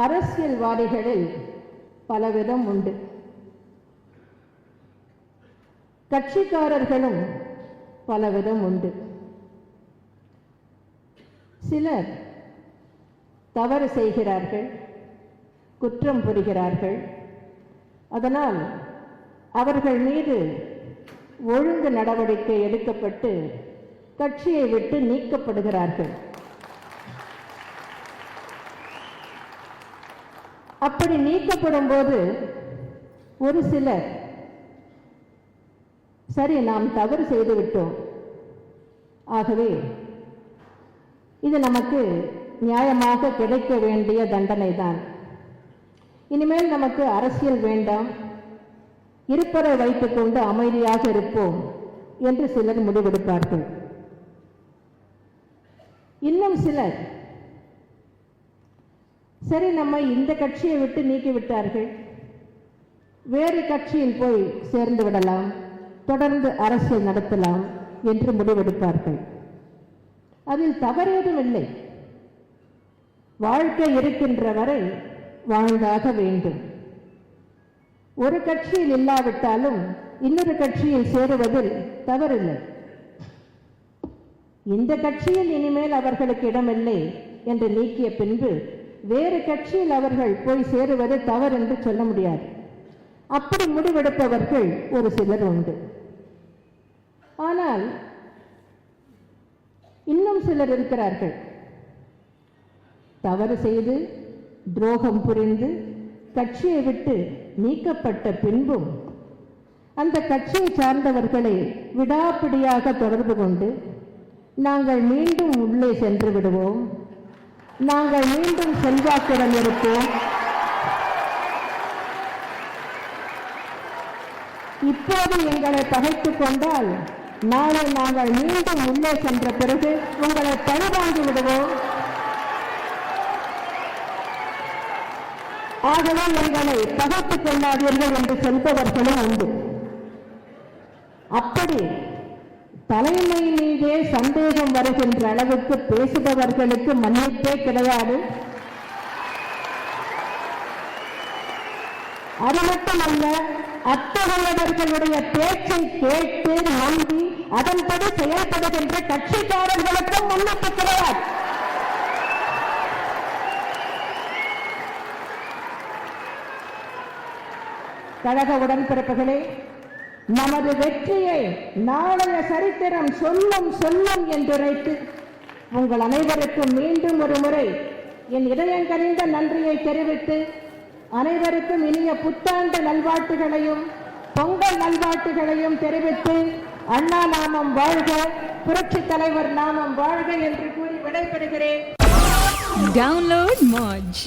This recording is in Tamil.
அரசியல்வாதிகளில் பலவிதம் உண்டு. கட்சிக்காரர்களும் பலவிதம் உண்டு. சிலர் தவறு செய்கிறார்கள், குற்றம் புரிகிறார்கள். அதனால் அவர்கள் மீது ஒழுங்கு நடவடிக்கை எடுக்கப்பட்டு கட்சியை விட்டு நீக்கப்படுகிறார்கள். அப்படி நீக்கப்படும் போது ஒரு சிலர், சரி நாம் தவறு செய்துவிட்டோம், ஆகவே இது நமக்கு நியாயமாக கிடைக்க வேண்டிய தண்டனை தான், இனிமேல் நமக்கு அரசியல் வேண்டாம், இருப்பதை வைத்துக் கொண்டு அமைதியாக இருப்போம் என்று சிலர் முடிவெடுப்பார்கள். இன்னும் சிலர், சரி நம்மை இந்த கட்சியை விட்டு நீக்கிவிட்டார்கள், வேறு கட்சியில் போய் சேர்ந்து விடலாம், தொடர்ந்து அரசியல் நடத்தலாம் என்று முடிவெடுப்பார்கள். அதில் தவறேதும் இல்லை. வாழ்க்கை இருக்கின்ற வரை வாழ்ந்தாக வேண்டும். ஒரு கட்சியில் இல்லாவிட்டாலும் இன்னொரு கட்சியில் சேருவதில் தவறில்லை. இந்த கட்சியில் இனிமேல் அவர்களுக்கு இடமில்லை என்று நீக்கிய பின்பு வேறு கட்சியில் அவர்கள் போய் சேருவது தவறு என்று சொல்ல முடியாது. அப்படி முடிவெடுப்பவர்கள் ஒரு சிலர் உண்டு. ஆனால் இன்னும் சிலர் இருக்கிறார்கள், தவறு செய்து துரோகம் புரிந்து கட்சியை விட்டு நீக்கப்பட்ட பின்பும் அந்த கட்சியை சார்ந்தவர்களை விடாப்பிடியாக தொடர்பு கொண்டு நாங்கள் மீண்டும் உள்ளே சென்று விடுவோம், நாங்கள் மீண்டும் செல்வாக்குடன் இருப்போம், இப்போது எங்களை பகைத்துக் கொண்டால் நாளை நாங்கள் மீண்டும் உள்ளே சென்ற பிறகு உங்களை பழிவாங்கி விடுவோம், ஆகவே எங்களை பகைத்துக் கொள்ளாதீர்கள் என்று சொல்பவர்களும் உண்டு. அப்படி தலைமை மீதே சந்தேகம் வருகின்ற அளவுக்கு பேசுபவர்களுக்கு மன்னிப்பே கிடையாது. அது மட்டுமல்ல, அத்தகையவர்களுடைய பேச்சை கேட்டு நம்பி அதன்படி செயல்படுகின்ற கட்சிக்காரர்களுக்கும் மன்னிப்பு கிடையாது. கழக உடன்பிறப்புகளே, நமது வெற்றியை நாளைய சரித்திரம் சொல்லும் என்றுரைத்து உங்கள் அனைவருக்கும் மீண்டும் ஒரு முறை என் இதயங்கனிந்த நன்றியை தெரிவித்து அனைவருக்கும் இனிய புத்தாண்டு நல்வாழ்த்துகளையும் பொங்கல் நல்வாழ்த்துகளையும் தெரிவித்து அண்ணா நாமம் வாழ்க, புரட்சி தலைவர் நாமம் வாழ்க என்று கூறி விடைபெறுகிறேன். Download Moj.